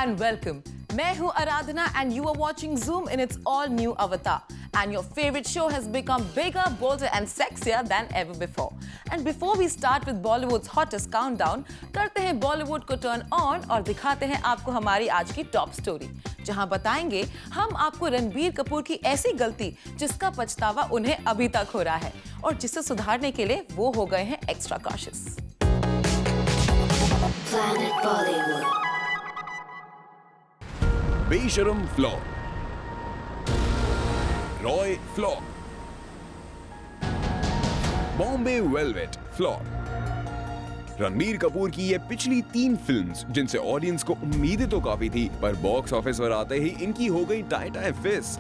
and welcome. मैं हूँ आराधना and you are watching Zoom in its all new avatar. And your favorite show has become bigger, bolder and sexier than ever before. And before we start with Bollywood's hottest countdown, करते हैं Bollywood को turn on और दिखाते हैं आपको हमारी आज की टॉप स्टोरी, जहां बताएंगे हम आपको रणबीर कपूर की ऐसी गलती जिसका पछतावा उन्हें अभी तक हो रहा है और जिसे सुधारने के लिए वो हो गए हैं एक्स्ट्रा कॉशियस। Planet Bollywood. बेशरम flop, Roy flop, Bombay velvet flop. Ranbir Kapoor की ये पिछली 3 फिल्म्स जिनसे ऑडियंस को उम्मीदें तो काफी थी, पर बॉक्स ऑफिस पर आते ही इनकी हो गई टाई टाई फिस।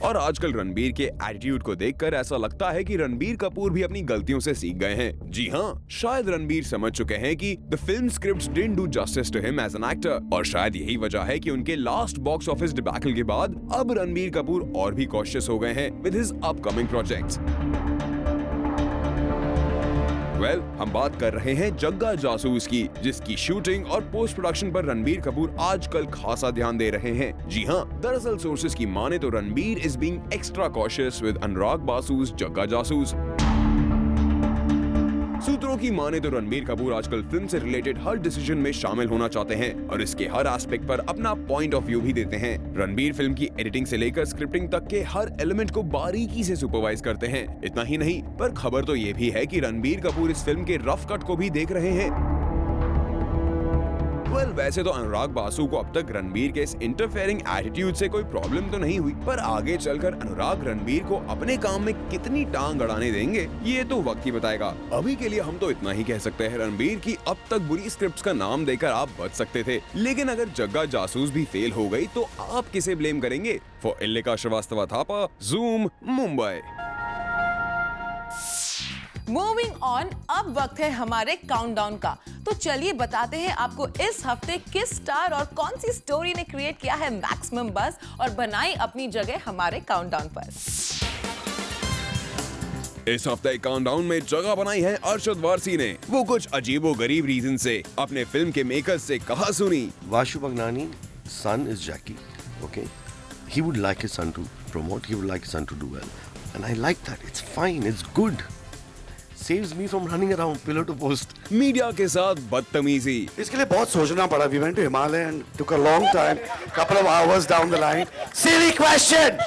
और आजकल रणबीर के एटीट्यूड को देखकर ऐसा लगता है कि रणबीर कपूर भी अपनी गलतियों से सीख गए हैं। जी हाँ, शायद रणबीर समझ चुके हैं कि the film scripts didn't do justice to him as an actor, और शायद यही वजह है कि उनके लास्ट बॉक्स ऑफिस डिबैकल के बाद अब रणबीर कपूर और भी कॉशियस हो गए हैं विद हिज अपकमिंग प्रोजेक्ट्स। हम बात कर रहे हैं जग्गा जासूस की, जिसकी शूटिंग और पोस्ट प्रोडक्शन पर रणबीर कपूर आजकल खासा ध्यान दे रहे हैं। जी हाँ, दरअसल सोर्सेज की माने तो Ranbir is being extra cautious with Anurag Basu's Jagga Jasoos. सूत्रों की माने तो रणबीर कपूर आजकल फिल्म से रिलेटेड हर डिसीजन में शामिल होना चाहते हैं और इसके हर एस्पेक्ट पर अपना पॉइंट ऑफ व्यू भी देते हैं। रणबीर फिल्म की एडिटिंग से लेकर स्क्रिप्टिंग तक के हर एलिमेंट को बारीकी से सुपरवाइज करते हैं। इतना ही नहीं, पर खबर तो ये भी है कि रणबीर कपूर इस फिल्म के रफ कट को भी देख रहे हैं। वैसे तो अनुराग बासु को अब तक रणबीर के इस इंटरफेयरिंग एटीट्यूड से कोई प्रॉब्लम तो नहीं हुई, पर आगे चलकर अनुराग रणबीर को अपने काम में कितनी टांग अड़ाने देंगे ये तो वक्त ही बताएगा। अभी के लिए हम तो इतना ही कह सकते हैं, रणबीर की अब तक बुरी स्क्रिप्ट्स का नाम देकर आप बच सकते थे, लेकिन अगर जग्गा जासूस भी फेल हो गई तो आप किसे ब्लेम करेंगे? For Illika Shrivastava Thapa, Zoom, Mumbai. Moving on, अब वक्त है हमारे काउंटडाउन का। तो चलिए बताते हैं आपको इस हफ्ते किस स्टार और कौन सी स्टोरी ने क्रिएट किया है मैक्सिमम बज़ और बनाई अपनी जगह हमारे काउंटडाउन पर। इस हफ्ते काउंटडाउन में जगह बनाई है अरशद वारसी ने। वो कुछ अजीबोगरीब रीजन से अपने फिल्म के मेकर्स से कहा सुनी। Vashu Bhagnani, son is Jackie. Okay, he would like his son to promote. He would like his son to do well, and I like that. It's fine. It's good. Saves me from running around pillar to post. Media के साथ बदतमीजी। इसके लिए बहुत सोचना पड़ा. We went to Himalaya and took a long time, couple of hours down the line. Silly question.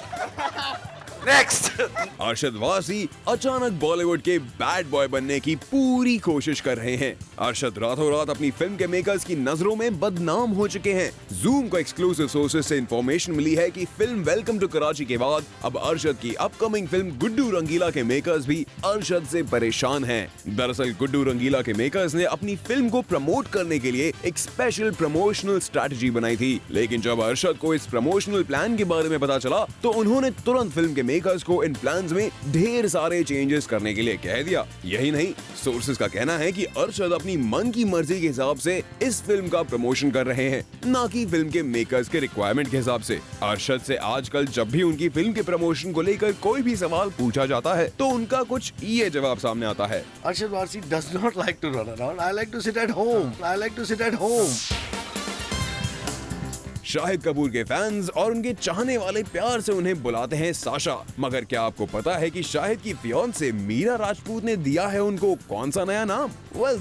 Next. Arshad Warsi अचानक बॉलीवुड के बैड बॉय बनने की पूरी कोशिश कर रहे हैं। अरशद रातों रात अपनी फिल्म के मेकर्स की नजरों में बदनाम हो चुके हैं। जूम को एक्सक्लूसिव सोर्सेज से इंफॉर्मेशन मिली है कि फिल्म वेलकम टू कराची के बाद अब अरशद की अपकमिंग फिल्म गुड्डू रंगीला के मेकर्स भी अरशद से परेशान हैं। दरअसल गुड्डू रंगीला के मेकर्स ने अपनी फिल्म को प्रमोट करने के लिए एक स्पेशल प्रमोशनल स्ट्रैटेजी बनाई थी, लेकिन जब अरशद को इस प्रमोशनल प्लान के बारे में पता चला तो उन्होंने तुरंत फिल्म के मेकर्स को इन प्लान्स में ढेर सारे चेंजेस करने के लिए कह दिया। यही नहीं, सोर्सेज का कहना है कि अरशद अपनी मन की मर्जी के हिसाब से इस फिल्म का प्रमोशन कर रहे हैं, ना कि फिल्म के मेकर्स के रिक्वायरमेंट के हिसाब से। अरशद से आजकल जब भी उनकी फिल्म के प्रमोशन को लेकर कोई भी सवाल पूछा जाता है तो उनका कुछ ये जवाब सामने आता है। Arshad Varsi does not like to run around. I like to sit at home. I like to sit at home. Shahid Kapoor के फैंस और उनके चाहने वाले प्यार से उन्हें बुलाते हैं साशा, मगर क्या आपको पता है कि शाहिद की फियांसे मीरा राजपूत ने दिया है उनको कौन सा नया नाम?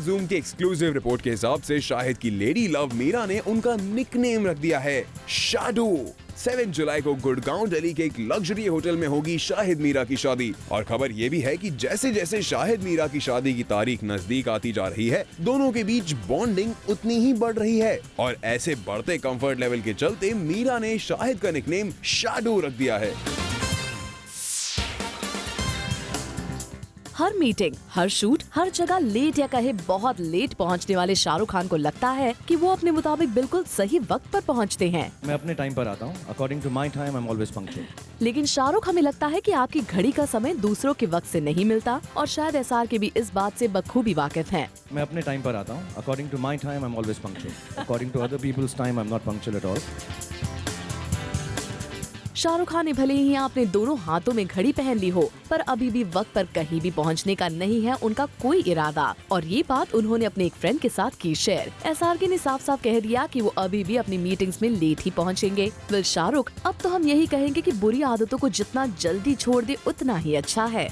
जूम की एक्सक्लूसिव रिपोर्ट के हिसाब से शाहिद की लेडी लव मीरा ने उनका निकनेम रख दिया है शैडो। 7 जुलाई को गुड़गांव दिल्ली के एक लग्जरी होटल में होगी शाहिद मीरा की शादी, और खबर ये भी है कि जैसे जैसे शाहिद मीरा की शादी की तारीख नजदीक आती जा रही है, दोनों के बीच बॉन्डिंग उतनी ही बढ़ रही है, और ऐसे बढ़ते कंफर्ट लेवल के चलते मीरा ने शाहिद का निकनेम शैडो रख दिया है। हर मीटिंग, हर शूट, हर जगह लेट या कहे बहुत लेट पहुंचने वाले शाहरुख खान को लगता है कि वो अपने मुताबिक बिल्कुल सही वक्त पर पहुंचते हैं। मैं अपने टाइम पर आता हूँ। According to my time I am always punctual. लेकिन शाहरुख हमें लगता है कि आपकी घड़ी का समय दूसरों के वक्त से नहीं मिलता, और शायद एसआर के भी इस बात से बखूबी वाकिफ हैं। मैं अपने टाइम पर आता हूँ। According to my time I am always punctual. According to other people's time I am not punctual at all. Shahrukh Khan ने भले ही यहाँ अपने दोनों हाथों में घड़ी पहन ली हो, पर अभी भी वक्त पर कहीं भी पहुँचने का नहीं है उनका कोई इरादा। और ये बात उन्होंने अपने एक फ्रेंड के साथ की शेयर। SRK ने साफ साफ कह दिया कि वो अभी भी अपनी मीटिंग्स में लेट ही पहुँचेंगे। वेल शाहरुख, अब तो हम यही कहेंगे कि बुरी आदतों को जितना जल्दी छोड़ दे उतना ही अच्छा है।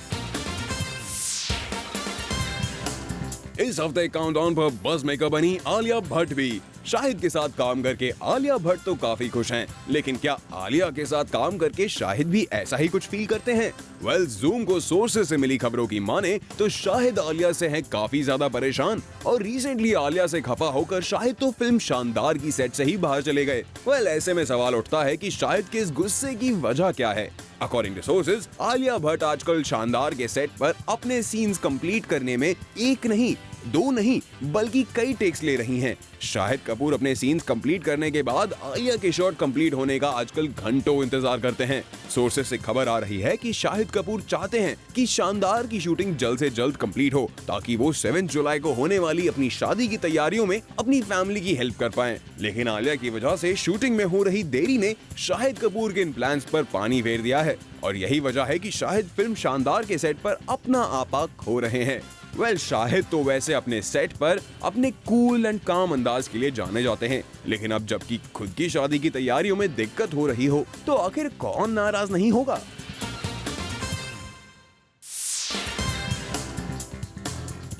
इस हफ्ते काउंटडाउन पर बज़ मेकर बनी आलिया भट्ट भी। शाहिद के साथ काम करके आलिया भट्ट तो काफी खुश हैं, लेकिन क्या आलिया के साथ काम करके शाहिद भी ऐसा ही कुछ फील करते हैं? वेल, ज़ूम को सोर्सेज से मिली खबरों की माने तो शाहिद आलिया से हैं काफी ज्यादा परेशान, और रिसेंटली आलिया से खफा होकर शाहिद तो फिल्म शानदार की सेट से ही बाहर चले गए। वेल, ऐसे में सवाल उठता है कि शाहिद के इस गुस्से की वजह क्या है? According to sources, Alia Bhatt आजकल शानदार के सेट पर अपने सीन्स कंप्लीट करने में एक नहीं, दो नहीं, बल्कि कई टेक्स ले रही हैं। शाहिद कपूर अपने सीन्स कंप्लीट करने के बाद आलिया के शॉट कंप्लीट होने का आजकल घंटों इंतजार करते हैं। सोर्सेज से खबर आ रही है कि शाहिद कपूर चाहते हैं कि शानदार की शूटिंग जल्द से जल्द कंप्लीट हो, ताकि वो 7 जुलाई को होने वाली अपनी शादी की तैयारियों में अपनी फैमिली की हेल्प कर पाएं। लेकिन आलिया की वजह से शूटिंग में हो रही देरी ने शाहिद कपूर के इन प्लान्स पर पानी फेर दिया है, और यही वजह है कि शाहिद फिल्म शानदार के सेट पर अपना आपा खो रहे हैं। वेल, शाहिद तो वैसे अपने सेट पर अपने कूल एंड काम अंदाज के लिए जाने जाते हैं, लेकिन अब जबकि खुद की शादी की तैयारियों में दिक्कत हो रही हो तो आखिर कौन नाराज नहीं होगा?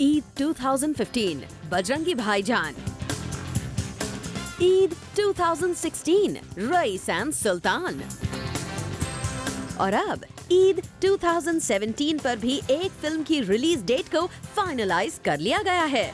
ईद 2015 बजरंगी भाईजान, ईद 2016 रईस एंड सुल्तान, और अब ईद 2017 पर भी एक फिल्म की रिलीज डेट को फाइनलाइज कर लिया गया है।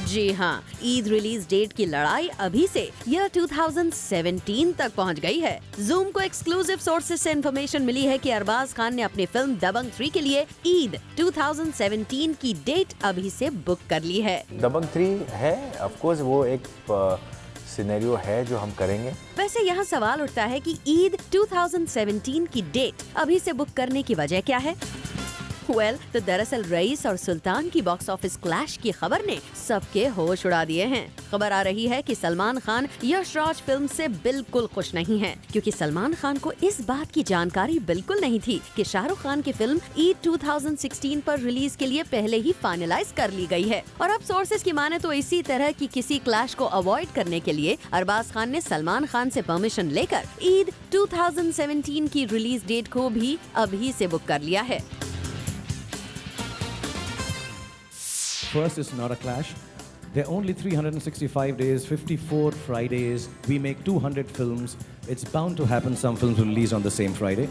जी हाँ, ईद रिलीज डेट की लड़ाई अभी से ईयर 2017 तक पहुंच गई है। जूम को एक्सक्लूसिव सोर्सेज से इंफॉर्मेशन मिली है कि अरबाज खान ने अपनी फिल्म दबंग 3 के लिए ईद 2017 की डेट अभी से बुक कर ली है। दबंग 3 है, ऑफ कोर्स वो एक सिनेरियो है जो हम करेंगे। वैसे यहाँ सवाल उठता है कि ईद 2017 की डेट अभी से बुक करने की वजह क्या है? तो दरअसल रईस और सुल्तान की बॉक्स ऑफिस क्लैश की खबर ने सबके होश उड़ा दिए हैं। खबर आ रही है कि सलमान खान यश राज फिल्म से बिल्कुल खुश नहीं हैं, क्योंकि सलमान खान को इस बात की जानकारी बिल्कुल नहीं थी कि शाहरुख खान की फिल्म ईद 2016 पर रिलीज के लिए पहले ही फाइनलाइज कर ली गई है। और अब सोर्सेज की माने तो इसी तरह की किसी क्लैश को अवॉइड करने के लिए अरबाज खान ने सलमान खान से परमिशन लेकर ईद 2017 की रिलीज डेट को भी अभी से बुक कर लिया है। First, it's not a clash. There are only 365 days, 54 Fridays. We make 200 films. It's bound to happen some films will release on the same Friday.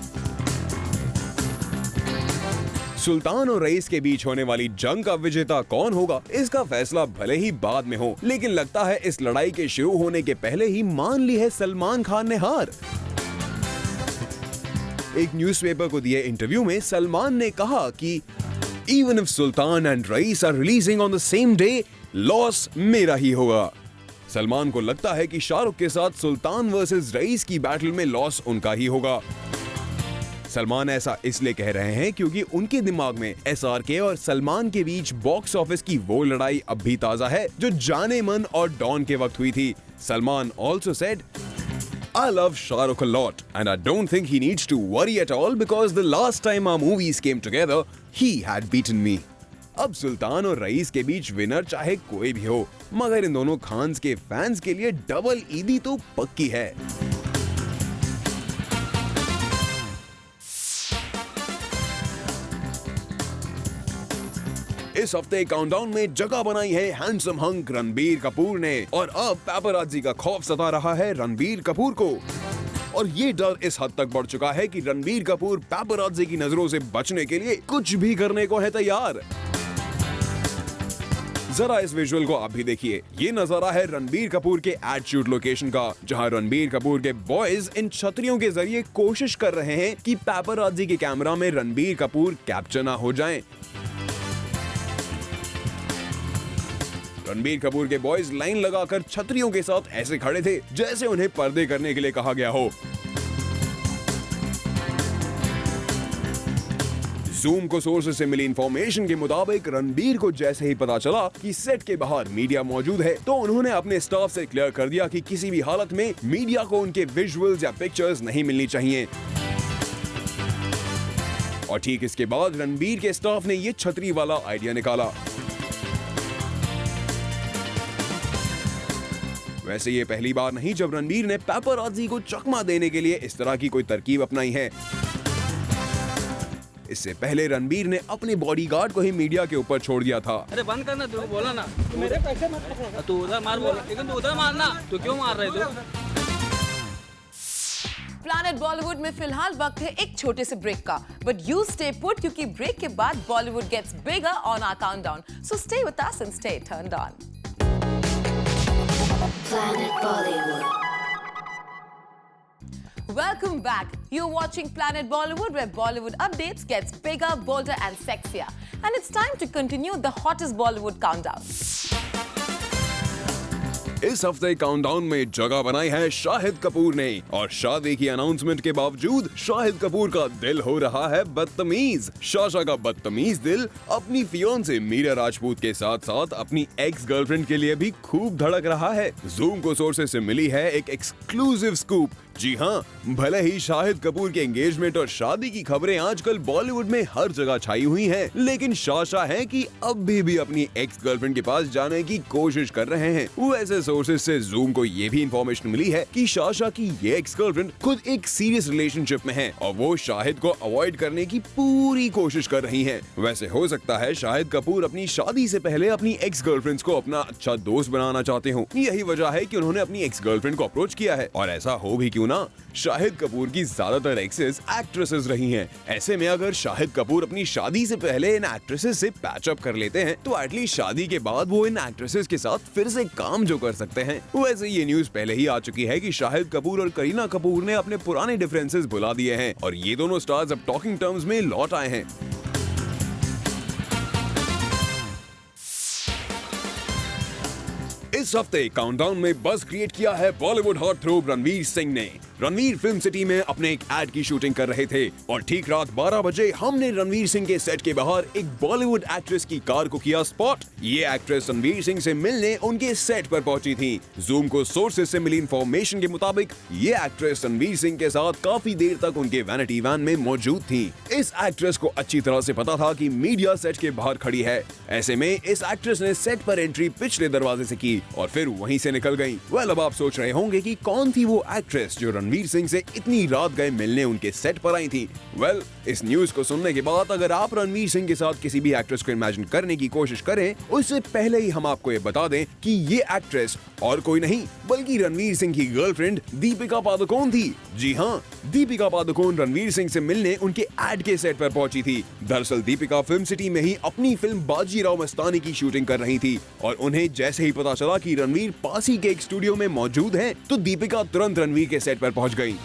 सुल्तान और रईस के बीच होने वाली जंग का विजेता कौन होगा, इसका फैसला भले ही बाद में हो, लेकिन लगता है इस लड़ाई के शुरू होने के पहले ही मान ली है सलमान खान ने हार। एक न्यूज़पेपर को दिए इंटरव्यू में सलमान ने कहा कि Even if Sultan and Raees are releasing on the same day, loss मेरा ही होगा। सलमान को लगता है कि शाहरुख के साथ सुल्तान वर्सेस रईस की बैटल में लॉस उनका ही होगा। सलमान ऐसा इसलिए कह रहे हैं क्योंकि उनके दिमाग में SRK और सलमान के बीच बॉक्स ऑफिस की वो लड़ाई अब भी ताजा है जो जाने मन और डॉन के वक्त हुई थी। Salman also said, I love Shahrukh a lot and I don't think he needs to worry at all because the last time our movies came together, he had beaten me. अब सुल्तान और रईस के बीच winner चाहे कोई भी हो, मगर इन दोनों खान्स के फैंस के लिए डबल ईदी तो पक्की है। इस हफ्ते काउंटडाउन में जगह बनाई है हैंडसम हंक रणबीर कपूर ने, और अब पैपराज़ी का खौफ सता रहा है रणबीर कपूर को। और ये डर इस हद तक बढ़ चुका है कि रणबीर कपूर पैपराज़ी की नजरों से बचने के लिए कुछ भी करने को है तैयार। जरा इस विजुअल को आप भी देखिए। ये नजारा है रणबीर कपूर के एड शूट लोकेशन का, जहां रणबीर कपूर के बॉयज इन छतरियों के जरिए कोशिश कर रहे हैं कि पैपराज़ी के कैमरा में रणबीर कपूर कैप्चर ना हो जाएं। रणबीर कपूर के बॉयज लाइन लगाकर छतरियों के साथ ऐसे खड़े थे जैसे उन्हें पर्दे करने के लिए कहा गया हो। जूम को सोर्सेस से मिली इंफॉर्मेशन के मुताबिक रणबीर को जैसे ही पता चला कि सेट के बाहर मीडिया मौजूद है तो उन्होंने अपने स्टाफ से क्लियर कर दिया कि किसी भी हालत में मीडिया को उनके विजुअल्स या पिक्चर्स नहीं मिलनी चाहिए। और ठीक इसके बाद रणबीर के स्टाफ ने ये छतरी वाला आइडिया निकाला। वैसे ये पहली बार नहीं जब रणबीर ने पेपराज़ी को चकमा देने के लिए इस तरह की कोई तरकीब अपनाई है। इससे पहले रणबीर ने अपने बॉडीगार्ड को ही मीडिया के ऊपर छोड़ दिया था। अरे बंद करना, तू बोला ना, तू मेरे पैसे मत पकड़ो, तू उधर मार बोला, लेकिन तू उधर मारना, तू क्यों मार रहे तू? प्लैनेट बॉलीवुड में फिलहाल वक्त है एक छोटे से ब्रेक का, बट यू स्टे पुट क्योंकि ब्रेक के बाद Bollywood gets bigger on our countdown, so stay with us and stay turned on. Planet Bollywood. Welcome back. You're watching Planet Bollywood, where Bollywood updates gets bigger, bolder and sexier. And it's time to continue the hottest Bollywood countdown. इस हफ्ते countdown में जगह बनाई है शाहिद कपूर ने, और शादी की अनाउंसमेंट के बावजूद शाहिद कपूर का दिल हो रहा है बदतमीज। शाशा का बदतमीज दिल अपनी फियोंसे मीरा राजपूत के साथ साथ अपनी एक्स गर्लफ्रेंड के लिए भी खूब धड़क रहा है। जूम को सोर्सेस से मिली है एक एक्सक्लूसिव स्कूप। जी हाँ, भले ही शाहिद कपूर के एंगेजमेंट और शादी की खबरें आजकल बॉलीवुड में हर जगह छाई हुई हैं, लेकिन शाशा है कि अब भी अपनी एक्स गर्लफ्रेंड के पास जाने की कोशिश कर रहे हैं। वैसे सोर्सेस से जूम को ये भी इंफॉर्मेशन मिली है कि शाशा की ये एक्स गर्लफ्रेंड खुद एक सीरियस रिलेशनशिप में है और वो शाहिद को अवॉइड करने की पूरी कोशिश कर रही है। वैसे हो सकता है शाहिद कपूर अपनी शादी से पहले अपनी एक्स गर्लफ्रेंड्स को अपना अच्छा दोस्त बनाना चाहते हो। यही वजह है कि उन्होंने अपनी एक्स गर्लफ्रेंड को अप्रोच किया है, और ऐसा हो भी क्यों ना, शाहिद कपूर की ज्यादातर एक्सेस एक्ट्रेसेस रही हैं। ऐसे में अगर शाहिद कपूर अपनी शादी से पहले इन एक्ट्रेसेस से पैच अप कर लेते हैं तो एटलीस्ट शादी के बाद वो इन एक्ट्रेसेस के साथ फिर से काम जो कर सकते हैं। वैसे ये न्यूज पहले ही आ चुकी है कि शाहिद कपूर और करीना कपूर ने अपने पुराने डिफरेंसेस भुला दिए हैं और ये दोनों स्टार्स अब टॉकिंग टर्म्स में लौट आए हैं। इस हफ्ते काउंटडाउन में बज़ क्रिएट किया है बॉलीवुड हॉट थ्रोब रणवीर सिंह ने। रणवीर फिल्म सिटी में अपने एक एड की शूटिंग कर रहे थे और ठीक रात 12 बजे हमने रणवीर सिंह के सेट के बाहर एक बॉलीवुड एक्ट्रेस की कार को किया स्पॉट। ये एक्ट्रेस रणवीर सिंह से मिलने उनके सेट पर पहुंची थी। जूम को सोर्सेस से मिली इंफॉर्मेशन के मुताबिक ये एक्ट्रेस रणवीर सिंह के साथ काफी देर तक उनके वैनिटी वैन में मौजूद थी। इस एक्ट्रेस को अच्छी तरह से पता था कि मीडिया सेट के बाहर खड़ी है। ऐसे में इस एक्ट्रेस ने सेट पर एंट्री पिछले दरवाजे से की और फिर वहीं से निकल गई। वेल, अब आप सोच रहे होंगे कि कौन थी वो एक्ट्रेस जो रणवीर सिंह से इतनी रात गए मिलने उनके सेट पर आई थी। वेल, इस न्यूज को सुनने के बाद अगर आप रणवीर सिंह के साथ किसी भी एक्ट्रेस को इमेजिन करने की कोशिश करें, उससे पहले ही हम आपको ये बता दें कि ये एक्ट्रेस और कोई नहीं बल्कि रणवीर सिंह की गर्लफ्रेंड दीपिका पादुकोण थी। जी हाँ, दीपिका पादुकोण रणवीर सिंह से मिलने उनके एड के सेट पर पहुंची थी। दरअसल दीपिका फिल्म सिटी में ही अपनी फिल्म बाजीराव मस्तानी की शूटिंग कर रही थी और उन्हें जैसे ही पता चला कि रणवीर पास ही के एक स्टूडियो में मौजूद हैं, तो दीपिका तुरंत रणवीर के सेट पर पहुंच गई।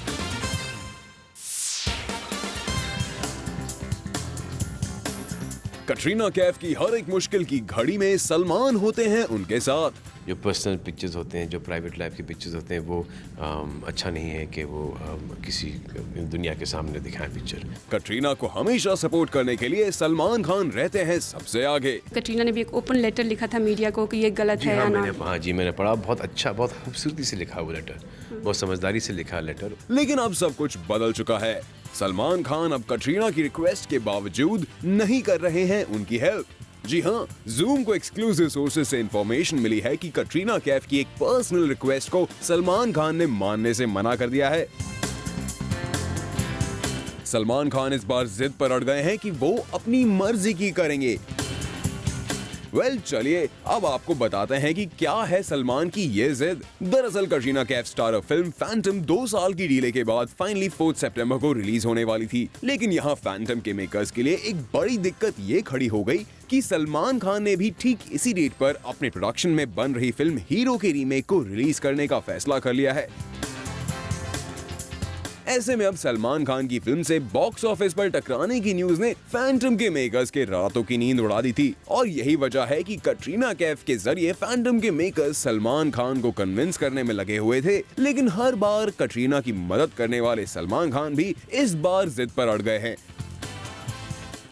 कटरीना कैफ की हर एक मुश्किल की घड़ी में सलमान होते हैं उनके साथ। जो पर्सनल पिक्चर्स होते हैं, जो प्राइवेट लाइफ के पिक्चर्स होते हैं, वो अच्छा नहीं है कि वो किसी दुनिया के सामने दिखाएं पिक्चर। कटरीना को हमेशा सपोर्ट करने के लिए सलमान खान रहते हैं सबसे आगे। कटरीना ने भी एक ओपन लेटर लिखा था मीडिया को कि ये गलत है या ना। मैंने पढ़ा, बहुत अच्छा, बहुत खूबसूरती से लिखा वो लेटर, बहुत समझदारी से लिखा लेटर। लेकिन अब सब कुछ बदल चुका है। सलमान खान अब कटरीना की रिक्वेस्ट के बावजूद नहीं कर रहे हैं उनकी हेल्प। जी हाँ, जूम को एक्सक्लूसिव सोर्सेज से इंफॉर्मेशन मिली है कि कटरीना कैफ की एक पर्सनल रिक्वेस्ट को सलमान खान ने मानने से मना कर दिया है। सलमान खान इस बार जिद पर अड़ गए हैं कि वो अपनी मर्जी की करेंगे। चलिए अब आपको बताते हैं कि क्या है सलमान की ये जिद। दरअसल Katrina Kaif starrer film Phantom 2 साल की डिले के बाद फाइनली 4 सितंबर को रिलीज होने वाली थी, लेकिन यहाँ फैंटम के मेकर्स के लिए एक बड़ी दिक्कत ये खड़ी हो गई कि सलमान खान ने भी ठीक इसी डेट पर अपने प्रोडक्शन में बन रही फिल्म हीरो के रीमेक को रिलीज करने का फैसला कर लिया है। ऐसे में अब सलमान खान की फिल्म से बॉक्स ऑफिस पर टकराने की न्यूज ने फैंटम के मेकर्स के रातों की नींद उड़ा दी थी और यही वजह है कि कटरीना कैफ के जरिए फैंटम के मेकर्स सलमान खान को कन्विंस करने में लगे हुए थे, लेकिन हर बार कटरीना की मदद करने वाले सलमान खान भी इस बार जिद पर अड़ गए हैं।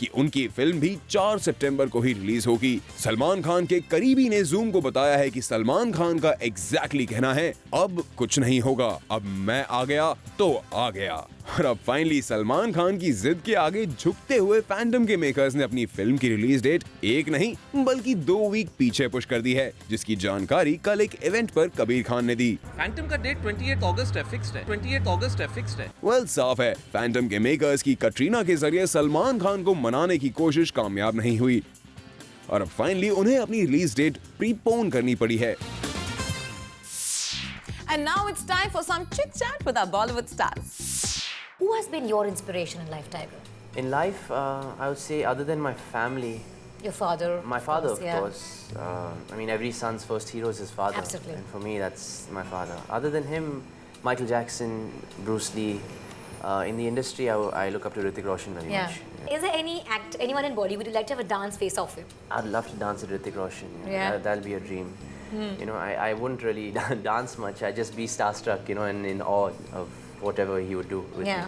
कि उनकी फिल्म भी 4 सितंबर को ही रिलीज होगी। सलमान खान के करीबी ने जूम को बताया है कि सलमान खान का एग्जैक्टली कहना है, अब कुछ नहीं होगा, अब मैं आ गया तो आ गया। और अब फाइनली सलमान खान की जिद के आगे झुकते हुए फैंटम के मेकर्स ने अपनी फिल्म की रिलीज डेट एक नहीं बल्कि 2 वीक पीछे पुश कर दी है, जिसकी जानकारी कल एक इवेंट पर कबीर खान ने दी। फैंटम का डेट 28 अगस्त है, फिक्स्ड है। 28 अगस्त है, फिक्स्ड है। वेल, साफ है फैंटम के मेकर्स की कटरीना के जरिए सलमान खान को मनाने की कोशिश कामयाब नहीं हुई और अब फाइनली उन्हें अपनी रिलीज डेट प्रीपोन करनी पड़ी है। And now it's time for some chit chat with our Bollywood stars. Who has been your inspiration in life, Tiger? In life, I would say other than my family. Your father. My father, course, of course. I mean, every son's first hero is his father. Absolutely. And for me, that's my father. Other than him, Michael Jackson, Bruce Lee. In the industry, I look up to Hrithik Roshan very much. Is there anyone in Bollywood you'd like to have a dance face off with? I'd love to dance with Hrithik Roshan. Yeah. That'll be a dream. You know, I wouldn't really dance much. I'd just be starstruck, you know, and in awe of whatever he would do with me.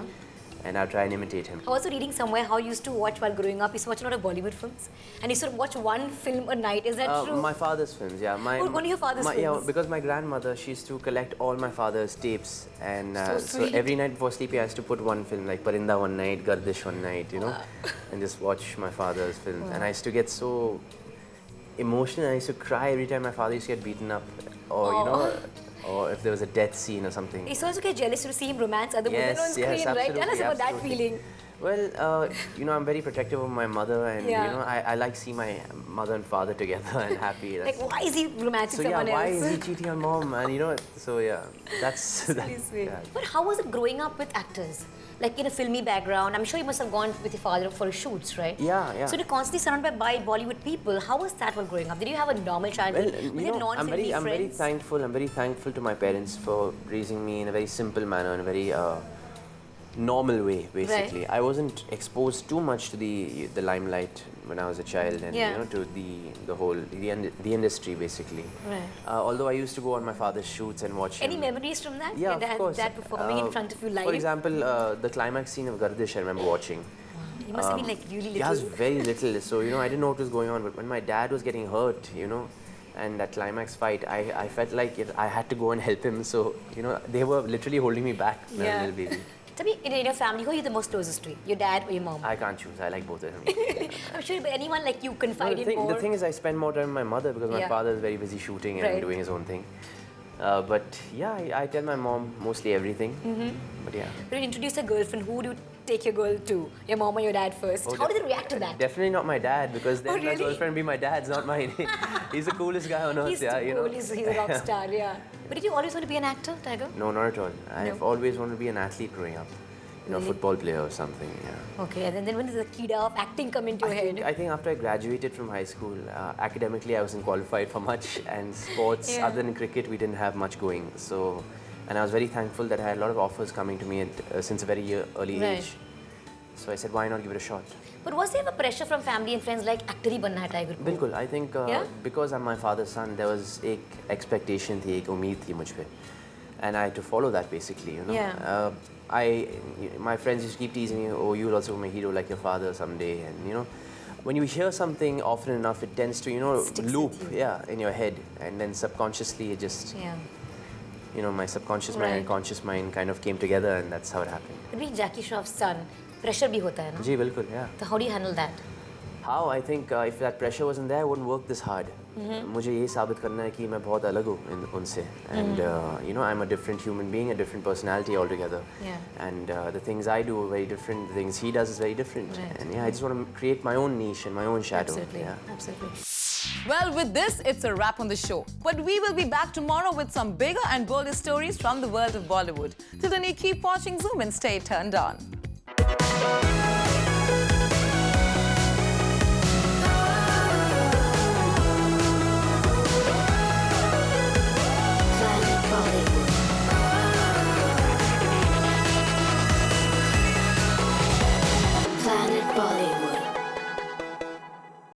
And I'll try and imitate him. I was also reading somewhere how you used to watch while growing up. You used to watch a lot of Bollywood films. And you used to watch one film a night. Is that true? My father's films, yeah. One of your father's films? Yeah, because my grandmother, she used to collect all my father's tapes. And so every night before sleeping, I used to put one film, like Parinda one night, Gardish one night, you know. And just watch my father's films. And I used to get so emotional. I used to cry every time my father used to get beaten up. Or, you know, or if there was a death scene or something. You also get jealous to see him romance other women on screen, right? Tell us about that feeling. Well, you know, I'm very protective of my mother, and you know, I like see my mother and father together and happy. Like, why is he romancing someone else? Why is he cheating on mom? And you know, so yeah, that's sweet. But how was it growing up with actors? Like in a filmy background, I'm sure you must have gone with your father for shoots, right? Yeah. So you're constantly surrounded by Bollywood people. How was that while growing up? Did you have a normal childhood? Well, you know, I'm very thankful. I'm very thankful to my parents for raising me in a very simple manner, in a very normal way, basically. I wasn't exposed too much to the limelight when I was a child, and you know, to the whole the industry, basically. Although I used to go on my father's shoots and watch Any memories from that? Yeah, of course. Dad performing in front of you live? For example, the climax scene of Gardish, I remember watching. You must have been like really little. Yeah, I was very little, so you know, I didn't know what was going on. But when my dad was getting hurt, you know, and that climax fight, I felt like I had to go and help him. So you know, they were literally holding me back when I was a little baby. Tell me, in your family, who are you the most closest to? Your dad or your mom? I can't choose. I like both of them. I'm sure anyone like you confide in more. The thing is, I spend more time with my mother because my father is very busy shooting and doing his own thing. But yeah, I tell my mom mostly everything. But yeah. When you introduce a girlfriend, who do you take your girl to? Your mom or your dad first? How do they react to that? Definitely not my dad, because then my girlfriend be my dad's, not mine. He's the coolest guy on earth. He's you know. He's a rock star, yeah. But did you always want to be an actor, Tiger? No, not at all. I've always wanted to be an athlete growing up. You know, football player or something, yeah. Okay, and then when did the key of acting come into your head? I think after I graduated from high school, academically I wasn't qualified for much, and sports, other than cricket, we didn't have much going. So, and I was very thankful that I had a lot of offers coming to me since a very early age. So I said, why not give it a shot? But was there ever pressure from family and friends like actor hi banna hai Tiger ko? Bilkul, I think because I'm my father's son, there was ek expectation thi, ek umeed thi mujh pe. And I had to follow that basically, you know. My friends used to keep teasing me, oh, you'll also be a hero like your father someday. And you know, when you hear something often enough, it tends to, you know, loop in your head. And then subconsciously it just, you know, my subconscious mind and conscious mind kind of came together, and that's how it happened. Being Jackie Shroff's son, pressure bhi hota hai na? Ji, bilkul, yeah. So how do you handle that? How? I think if that pressure wasn't there, I wouldn't work this hard. मुझे ये साबित करना है कि मैं बहुत अलग हूँ उनसे, and you know, I'm a different human being, a different personality altogether, and the things I do are very different, the things he does is very different, and yeah, I just want to create my own niche and my own shadow. Absolutely. Well, with this, it's a wrap on the show. But we will be back tomorrow with some bigger and bolder stories from the world of Bollywood. Till then, you keep watching Zoom and stay turned on.